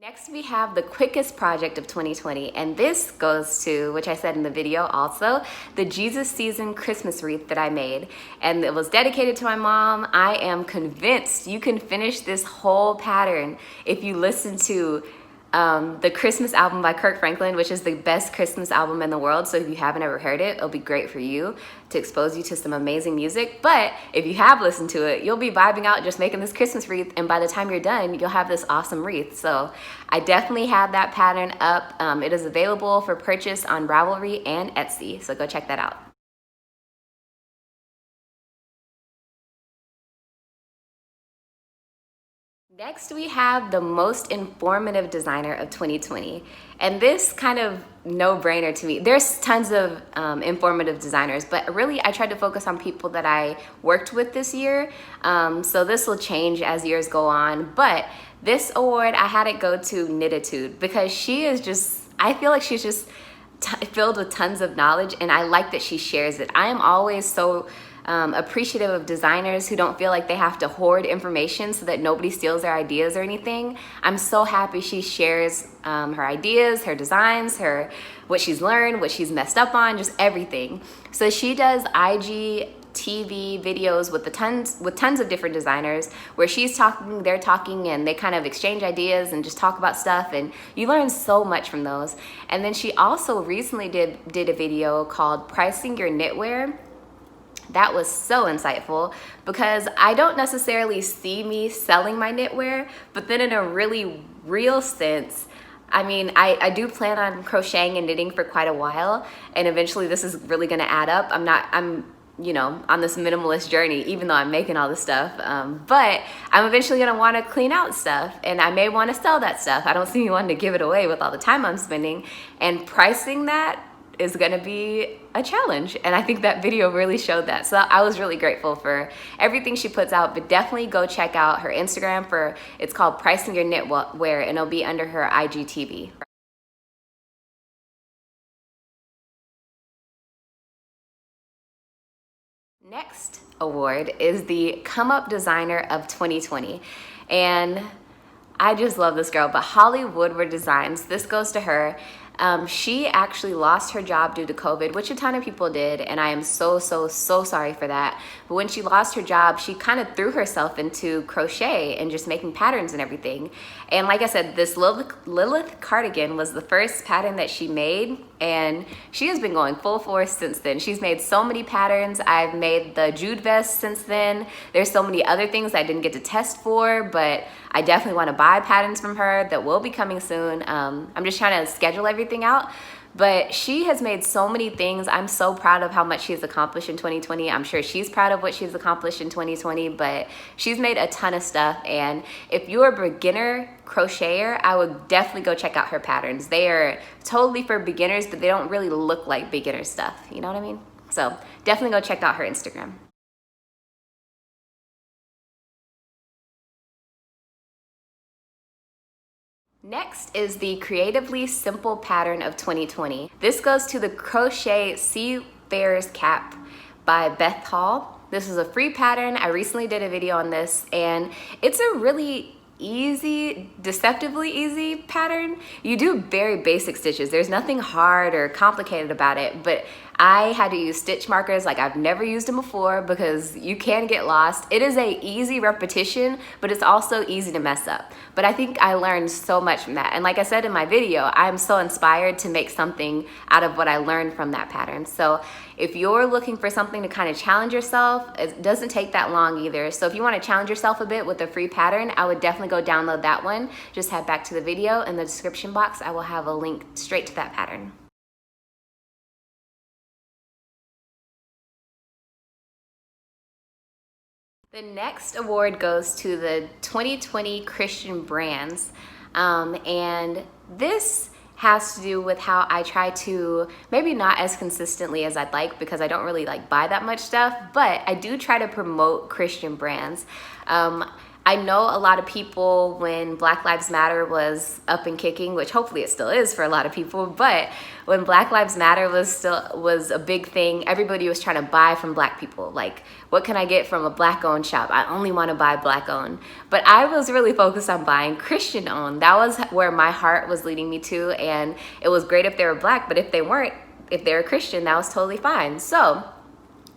Next, we have the quickest project of 2020, and this goes to, which I said in the video also, the Jesus Season Christmas wreath that I made, and it was dedicated to my mom. I am convinced you can finish this whole pattern if you listen to the Christmas album by Kirk Franklin, which is the best Christmas album in the world. So if you haven't ever heard it, it'll be great for you to expose you to some amazing music. But if you have listened to it, you'll be vibing out just making this Christmas wreath, and by the time you're done, you'll have this awesome wreath. So I definitely have that pattern up. It is available for purchase on Ravelry and Etsy, so go check that out. Next, we have the most informative designer of 2020. And this kind of no-brainer to me. There's tons of informative designers, but really I tried to focus on people that I worked with this year. So this will change as years go on. But this award, I had it go to Knititude because she is just, I feel like she's just filled with tons of knowledge, and I like that she shares it. I am always so appreciative of designers who don't feel like they have to hoard information so that nobody steals their ideas or anything. I'm so happy she shares her ideas, her designs, what she's learned, what she's messed up on, just everything. So she does IGTV videos with tons of different designers where she's talking, they're talking, and they kind of exchange ideas and just talk about stuff, and you learn so much from those. And then she also recently did a video called Pricing Your Knitwear. That was so insightful because I don't necessarily see me selling my knitwear, but then in a really real sense, I mean, I do plan on crocheting and knitting for quite a while, and eventually this is really gonna add up. I'm you know, on this minimalist journey, even though I'm making all this stuff, but I'm eventually gonna wanna clean out stuff, and I may wanna sell that stuff. I don't see me wanting to give it away with all the time I'm spending, and pricing that is gonna be a challenge, and I think that video really showed that. So I was really grateful for everything she puts out, but definitely go check out her Instagram it's called Pricing Your Knitwear, and it'll be under her IGTV. Next award is the Come Up Designer of 2020, and I just love this girl, but Holly Woodward Designs, this goes to her. She actually lost her job due to COVID, which a ton of people did, and I am so sorry for that. But when she lost her job, she kind of threw herself into crochet and just making patterns and everything. And like I said, this Lilith cardigan was the first pattern that she made, and she has been going full force since then. She's made so many patterns. I've made the Jude vest since then. There's so many other things I didn't get to test for, but I definitely want to buy patterns from her that will be coming soon. I'm just trying to schedule everything out, but she has made so many things. I'm so proud of how much she's accomplished in 2020. I'm sure she's proud of what she's accomplished in 2020, but she's made a ton of stuff. And if you're a beginner crocheter, I would definitely go check out her patterns. They are totally for beginners, but they don't really look like beginner stuff. You know what I mean? So definitely go check out her Instagram. Next is the Creatively Simple Pattern of 2020. This goes to the Crochet Seafarer's Cap by Beth Hall. This is a free pattern. I recently did a video on this, and it's a really easy, deceptively easy pattern. You do very basic stitches. There's nothing hard or complicated about it, but I had to use stitch markers like I've never used them before because you can get lost. It is a easy repetition, but it's also easy to mess up. But I think I learned so much from that. And like I said in my video, I'm so inspired to make something out of what I learned from that pattern. So if you're looking for something to kind of challenge yourself, it doesn't take that long either. So if you want to challenge yourself a bit with a free pattern, I would definitely go download that one. Just head back to the video. In the description box, I will have a link straight to that pattern. The next award goes to the 2020 Christian Brands, and this has to do with how I try to, maybe not as consistently as I'd like because I don't really like buy that much stuff, but I do try to promote Christian brands. I know a lot of people, when Black Lives Matter was up and kicking, which hopefully it still is for a lot of people, but when Black Lives Matter was a big thing, everybody was trying to buy from Black people. Like, what can I get from a Black-owned shop? I only want to buy Black-owned. But I was really focused on buying Christian-owned. That was where my heart was leading me to, and it was great if they were Black, but if they weren't, if they were Christian, that was totally fine. So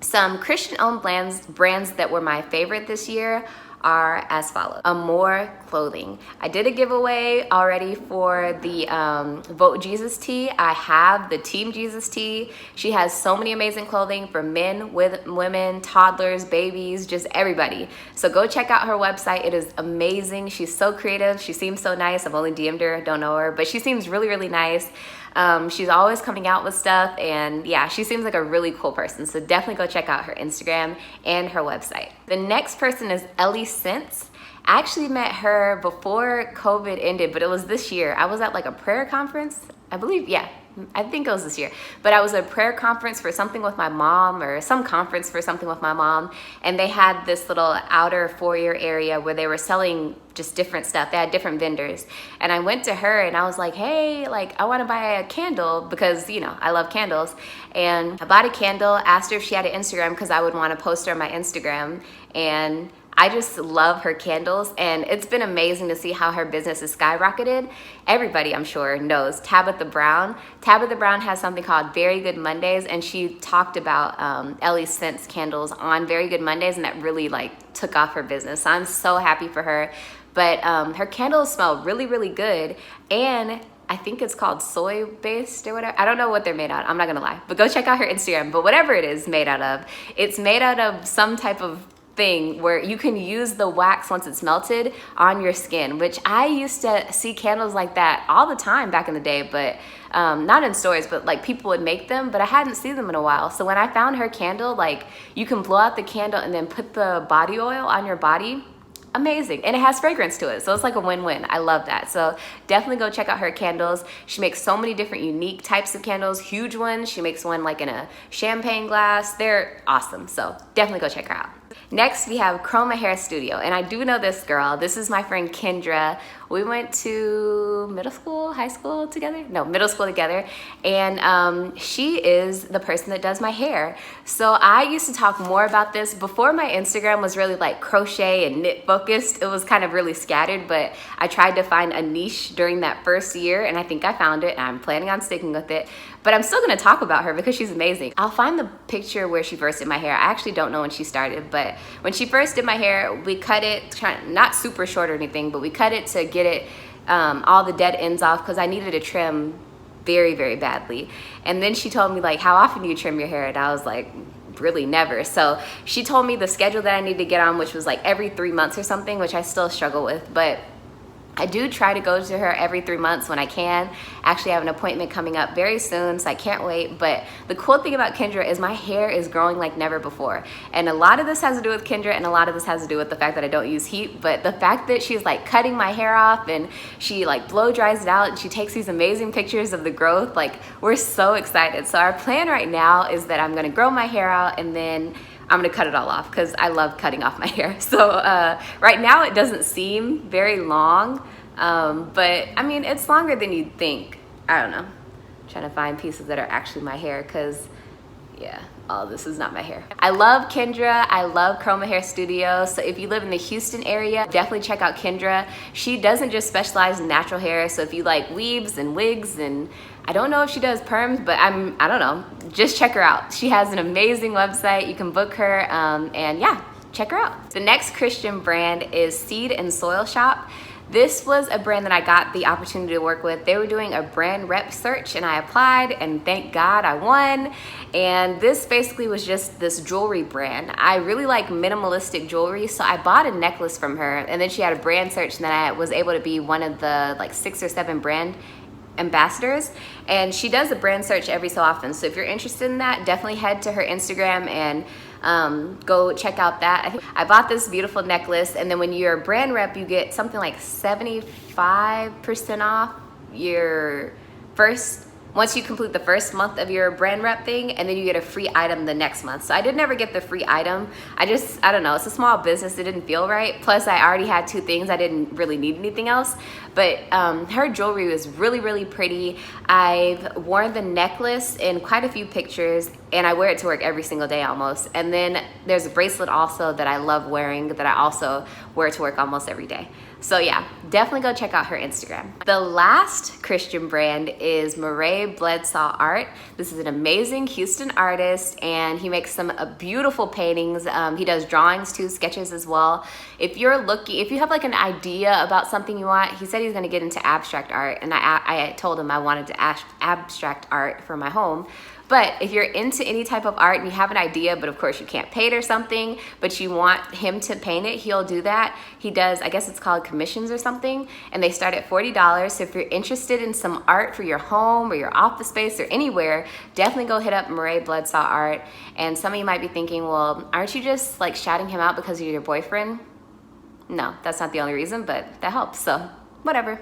some Christian-owned brands that were my favorite this year are as follows. Amore Clothing. I did a giveaway already for the Vote Jesus tee. I have the Team Jesus tee. She has so many amazing clothing for men, women, toddlers, babies, just everybody. So go check out her website. It is amazing. She's so creative. She seems so nice. I've only DM'd her, don't know her, but she seems really, really nice. She's always coming out with stuff, and yeah, she seems like a really cool person. So definitely go check out her Instagram and her website. The next person is Ellie Sense. I actually met her before COVID ended, but it was this year. I was at like a prayer conference, I believe, yeah. I think it was this year, but I was at a prayer conference for something with my mom, or some conference for something with my mom, and they had this little outer foyer area where they were selling just different stuff. They had different vendors, and I went to her and I was like, hey, like, I want to buy a candle because, you know, I love candles. And I bought a candle, asked her if she had an Instagram because I would want to post her on my Instagram, and I just love her candles, and it's been amazing to see how her business has skyrocketed. Everybody, I'm sure, knows Tabitha Brown. Tabitha Brown has something called Very Good Mondays, and she talked about Ellie Sense candles on Very Good Mondays, and that really like took off her business. So I'm so happy for her. But her candles smell really, really good, and I think it's called soy based or whatever. I don't know what they're made out of. I'm not gonna lie, but go check out her Instagram. But whatever it is made out of, it's made out of some type of thing where you can use the wax once it's melted on your skin, which I used to see candles like that all the time back in the day, but not in stores, but like people would make them, but I hadn't seen them in a while. So when I found her candle, like you can blow out the candle and then put the body oil on your body. Amazing. And it has fragrance to it, so it's like a win-win. I love that. So definitely go check out her candles. She makes so many different unique types of candles, huge ones. She makes one like in a champagne glass. They're awesome, so definitely go check her out. Next, we have Chroma Hair Studio, and I do know this girl. This is my friend Kendra. We went to middle school, high school together? No, middle school together, and she is the person that does my hair. So I used to talk more about this before my Instagram was really like crochet and knit focused. It was kind of really scattered, but I tried to find a niche during that first year, and I think I found it, and I'm planning on sticking with it. But I'm still gonna talk about her because she's amazing. I'll find the picture where she first did my hair. I actually don't know when she started, but when she first did my hair, we cut it, not super short or anything, but we cut it to get it, all the dead ends off because I needed to trim very, very badly. And then she told me like, how often do you trim your hair? And I was like, really never. So she told me the schedule that I need to get on, which was like every 3 months or something, which I still struggle with, but I do try to go to her every 3 months when I can. Actually, I have an appointment coming up very soon, so I can't wait. But the cool thing about Kendra is my hair is growing like never before. And a lot of this has to do with Kendra, and a lot of this has to do with the fact that I don't use heat. But the fact that she's like cutting my hair off and she like blow dries it out and she takes these amazing pictures of the growth, like we're so excited. So our plan right now is that I'm gonna grow my hair out and then I'm gonna cut it all off because I love cutting off my hair. So right now it doesn't seem very long, but I mean, it's longer than you'd think. I don't know. I'm trying to find pieces that are actually my hair because yeah, all this is not my hair. I love Kendra. I love Chroma Hair Studio. So if you live in the Houston area, definitely check out Kendra. She doesn't just specialize in natural hair. So if you like weaves and wigs, and I don't know if she does perms, but I don't know. Just check her out. She has an amazing website. You can book her, and yeah, check her out. The next Christian brand is Seed and Soil Shop. This was a brand that I got the opportunity to work with. They were doing a brand rep search and I applied, and thank God I won. And this basically was just this jewelry brand. I really like minimalistic jewelry, so I bought a necklace from her, and then she had a brand search, and then I was able to be one of the like 6 or 7 brand ambassadors, and she does a brand search every so often. So if you're interested in that, definitely head to her Instagram and go check out that. I bought this beautiful necklace, and then when you're a brand rep, you get something like 75% off your first once you complete the first month of your brand rep thing, and then you get a free item the next month. So I did never get the free item. I don't know, it's a small business, it didn't feel right. Plus I already had 2 things, I didn't really need anything else. But her jewelry was really, really pretty. I've worn the necklace in quite a few pictures, and I wear it to work every single day almost. And then there's a bracelet also that I love wearing that I also wear to work almost every day. So yeah, definitely go check out her Instagram. The last Christian brand is Murray Bledsaw Art. This is an amazing Houston artist, and he makes some beautiful paintings. He does drawings too, sketches as well. If you have like an idea about something you want, he said he's gonna get into abstract art, and I told him I wanted to abstract art for my home. But if you're into any type of art and you have an idea, but of course you can't paint or something, but you want him to paint it, he'll do that. He does, I guess it's called commissions or something, and they start at $40. So if you're interested in some art for your home or your office space or anywhere, definitely go hit up Murray Bledsaw Art. And some of you might be thinking, well, aren't you just like shouting him out because you're your boyfriend? No, that's not the only reason, but that helps, so whatever.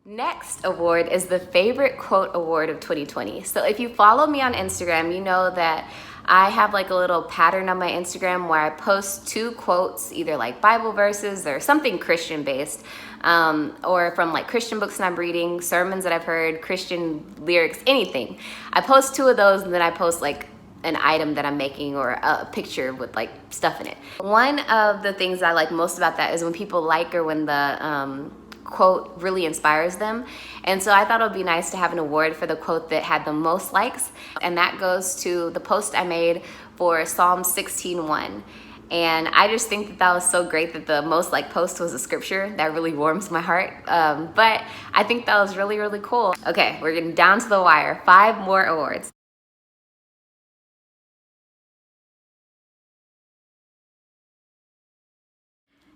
Next award is the Favorite Quote Award of 2020. So if you follow me on Instagram, you know that I have like a little pattern on my Instagram where I post 2 quotes, either like Bible verses or something Christian based, or from like Christian books that I'm reading, sermons that I've heard, Christian lyrics, anything. I post 2 of those, and then I post like an item that I'm making or a picture with like stuff in it. One of the things I like most about that is when people like, or when the quote really inspires them. And so I thought it would be nice to have an award for the quote that had the most likes, and that goes to the post I made for Psalm 16:1. And I just think that that was so great that the most liked post was a scripture. That really warms my heart. But I think that was really, really cool. Okay, we're getting down to the wire. 5 more awards.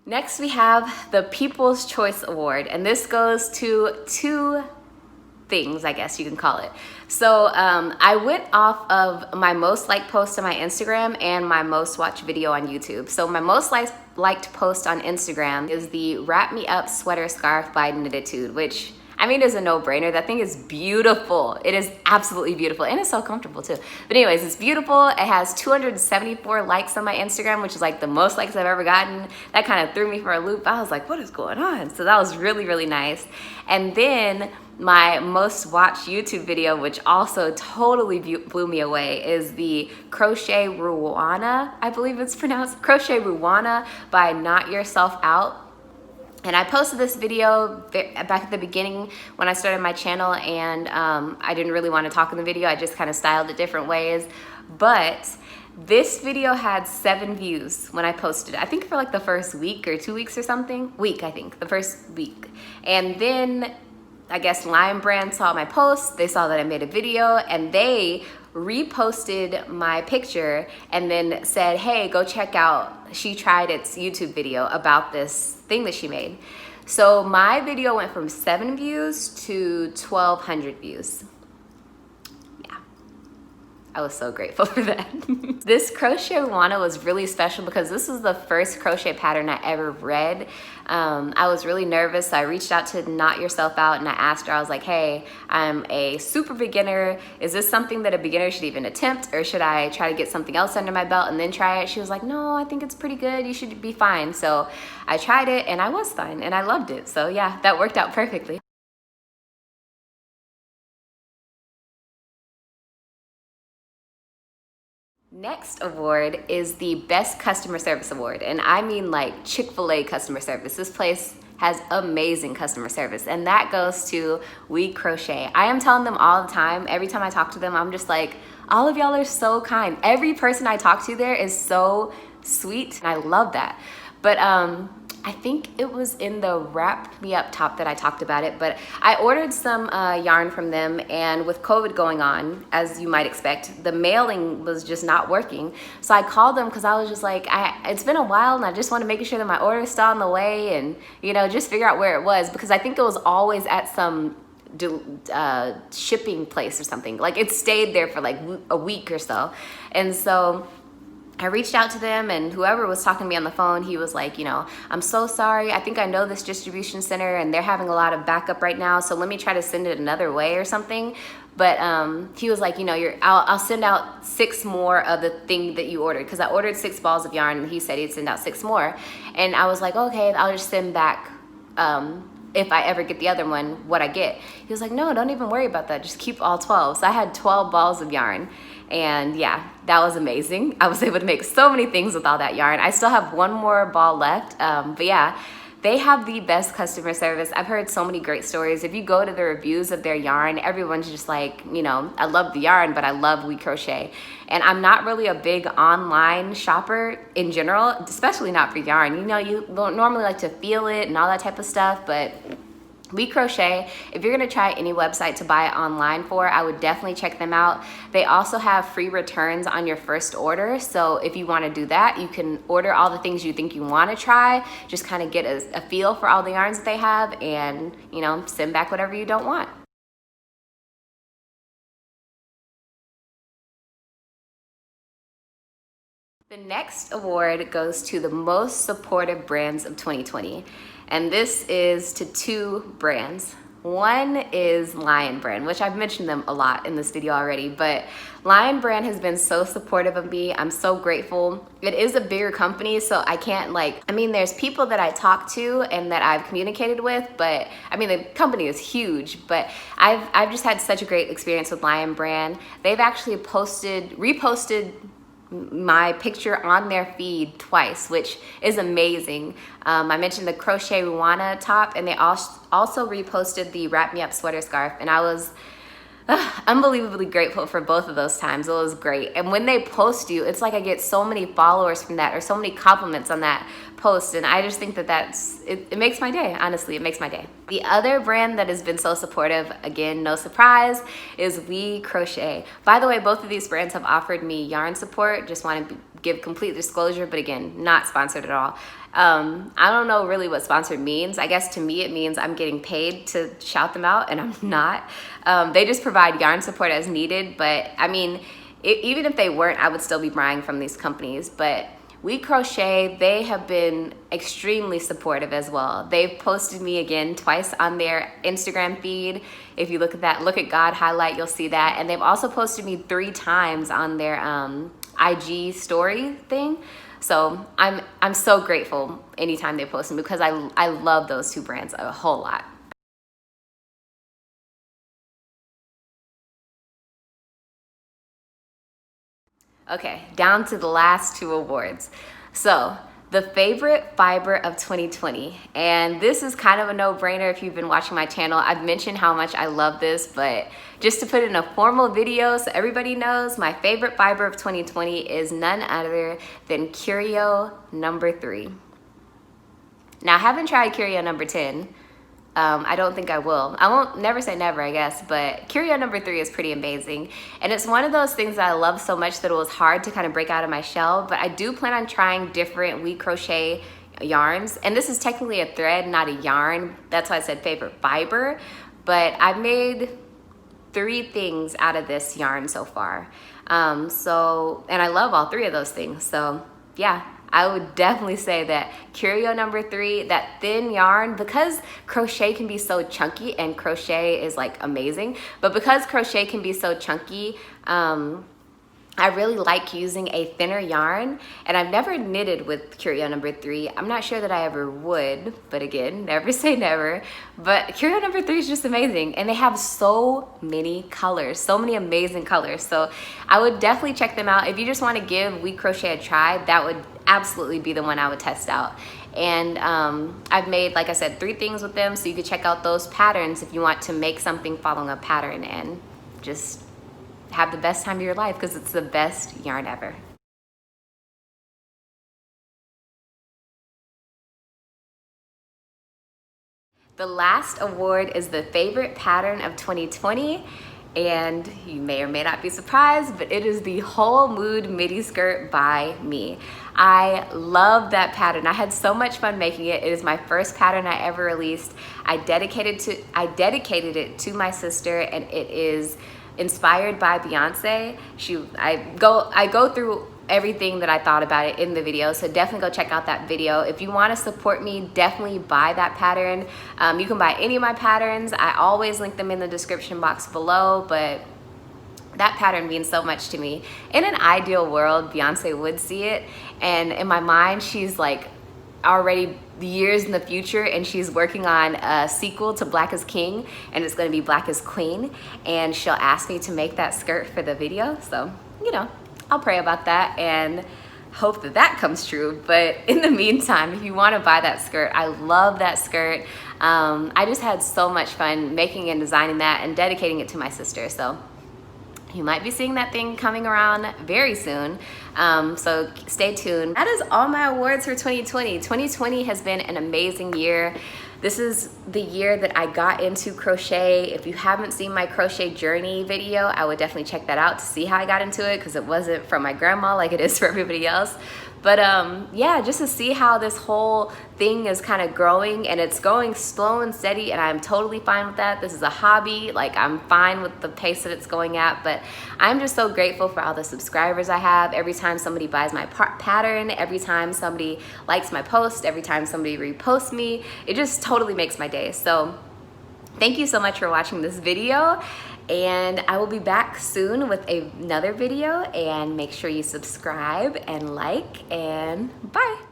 Next, we have the People's Choice Award, and this goes to 2 things, I guess you can call it. So I went off of my most liked post on my Instagram and my most watched video on YouTube. So my most liked post on Instagram is the Wrap Me Up Sweater Scarf by Knititude, which, I mean, it's a no-brainer. That thing is beautiful. It is absolutely beautiful, and it's so comfortable too. But anyways, it's beautiful. It has 274 likes on my Instagram, which is like the most likes I've ever gotten. That kind of threw me for a loop. I was like, what is going on? So that was really, really nice. And then my most watched YouTube video, which also totally blew me away, is the Crochet Ruana, I believe it's pronounced, Crochet Ruana by Knot Yourself Out. And I posted this video back at the beginning when I started my channel, and I didn't really want to talk in the video. I just kind of styled it different ways. But this video had 7 views when I posted it. I think for like the first week or 2 weeks or something. I think, the first week. And then I guess Lion Brand saw my post. They saw that I made a video, and they reposted my picture and then said, hey, go check out She Tried It's YouTube video about this thing that she made. So my video went from 7 views to 1,200 views. I was so grateful for that. This Crochet Ruana was really special because this was the first crochet pattern I ever read. I was really nervous, so I reached out to Knot Yourself Out, and I asked her, I was like, hey, I'm a super beginner. Is this something that a beginner should even attempt, or should I try to get something else under my belt and then try it? She was like, no, I think it's pretty good. You should be fine. So I tried it, and I was fine, and I loved it. So yeah, that worked out perfectly. Next award is the Best Customer Service Award, and I mean like Chick-fil-A customer service. This place has amazing customer service, and that goes to We Crochet. I am telling them all the time, every time I talk to them, I'm just like, all of y'all are so kind. Every person I talk to there is so sweet, and I love that. But I think it was in the Wrap Me Up top that I talked about it, but I ordered some yarn from them, and with COVID going on, as you might expect, the mailing was just not working. So I called them because I was just like, it's been a while, and I just want to make sure that my order is still on the way, and you know, just figure out where it was, because I think it was always at some shipping place or something. Like it stayed there for like a week or so. And so I reached out to them, and whoever was talking to me on the phone, he was like, you know, I'm so sorry. I think I know this distribution center and they're having a lot of backup right now. So let me try to send it another way or something. But he was like, you know, I'll send out 6 more of the thing that you ordered. Cause I ordered 6 balls of yarn and he said he'd send out 6 more. And I was like, okay, I'll just send back, if I ever get the other one, what I get. He was like, no, don't even worry about that. Just keep all 12. So I had 12 balls of yarn. And yeah, that was amazing. I was able to make so many things with all that yarn. I still have 1 more ball left. But yeah, they have the best customer service. I've heard so many great stories. If you go to the reviews of their yarn, everyone's just like, you know, I love the yarn, but I love We Crochet. And I'm not really a big online shopper in general, especially not for yarn. You know, you don't normally like to feel it and all that type of stuff, but We Crochet, if you're gonna try any website to buy it online for, I would definitely check them out. They also have free returns on your first order. So if you wanna do that, you can order all the things you think you wanna try, just kind of get a feel for all the yarns that they have and, you know, send back whatever you don't want. The next award goes to the most supportive brands of 2020. And this is to 2 brands. One is Lion Brand, which I've mentioned them a lot in this video already, but Lion Brand has been so supportive of me. I'm so grateful. It is a bigger company, so I can't there's people that I talk to and that I've communicated with, but I mean, the company is huge, but I've just had such a great experience with Lion Brand. They've actually reposted my picture on their feed twice, which is amazing. I mentioned the Crochet Ruana top, and they also reposted the Wrap Me Up sweater scarf, and I was unbelievably grateful for both of those times. It was great. And when they post you, it's like I get so many followers from that, or so many compliments on that post, and I just think that it makes my day. Honestly, it makes my day. The other brand that has been so supportive, again, no surprise, is We Crochet. By the way, both of these brands have offered me yarn support. Just want to give complete disclosure, but again, not sponsored at all. I don't know really what sponsored means. I guess to me it means I'm getting paid to shout them out, and I'm not. They just provide yarn support as needed, but I mean, even if they weren't, I would still be buying from these companies. But We Crochet, they have been extremely supportive as well. They've posted me again twice on their Instagram feed. If you look at that, look at God highlight, you'll see that. And they've also posted me 3 times on their IG story thing. So I'm so grateful anytime they post them, because I love those 2 brands a whole lot. Okay, down to the last 2 awards. So the favorite fiber of 2020, and this is kind of a no-brainer if you've been watching my channel. I've mentioned how much I love this, but just to put it in a formal video so everybody knows, my favorite fiber of 2020 is none other than Curio number 3. Now, I haven't tried Curio number 10. I don't think I will. I won't never say never, I guess, but Curio number 3 is pretty amazing. And it's one of those things that I love so much that it was hard to kind of break out of my shell, but I do plan on trying different We Crochet yarns. And this is technically a thread, not a yarn. That's why I said favorite fiber. But I've made 3 things out of this yarn so far. And I love all 3 of those things. So yeah, I would definitely say that Curio number 3, that thin yarn, because crochet can be so chunky, and crochet is like amazing, but because crochet can be so chunky, I really like using a thinner yarn, and I've never knitted with Curio number 3. I'm not sure that I ever would, but again, never say never. But Curio number 3 is just amazing, and they have so many colors, so many amazing colors. So I would definitely check them out. If you just want to give We Crochet a try, that would absolutely be the one I would test out. And I've made, like I said, 3 things with them, so you could check out those patterns if you want to make something following a pattern and just have the best time of your life, because it's the best yarn ever. The last award is the favorite pattern of 2020, and you may or may not be surprised, but it is the Whole Mood midi skirt by me. I love that pattern. I had so much fun making it. It is my first pattern I ever released. I dedicated it to my sister, and it is inspired by Beyonce. I go through everything that I thought about it in the video. So definitely go check out that video. If you want to support me, definitely buy that pattern. You can buy any of my patterns. I always link them in the description box below, but that pattern means so much to me. In an ideal world, Beyonce would see it, and in my mind, she's like already years in the future, and she's working on a sequel to Black is King, and it's going to be Black is Queen, and she'll ask me to make that skirt for the video. So, you know, I'll pray about that and hope that that comes true. But in the meantime, if you want to buy that skirt, I love that skirt. I just had so much fun making and designing that and dedicating it to my sister. So you might be seeing that thing coming around very soon. So stay tuned. That is all my awards for 2020. 2020 has been an amazing year. This is the year that I got into crochet. If you haven't seen my crochet journey video, I would definitely check that out to see how I got into it, because it wasn't from my grandma like it is for everybody else. But yeah, just to see how this whole thing is kind of growing, and it's going slow and steady, and I'm totally fine with that. This is a hobby. Like, I'm fine with the pace that it's going at, but I'm just so grateful for all the subscribers I have. Every time somebody buys my pattern, every time somebody likes my post, every time somebody reposts me, it just totally makes my day. So thank you so much for watching this video, and I will be back soon with another video, and make sure you subscribe and like, and bye.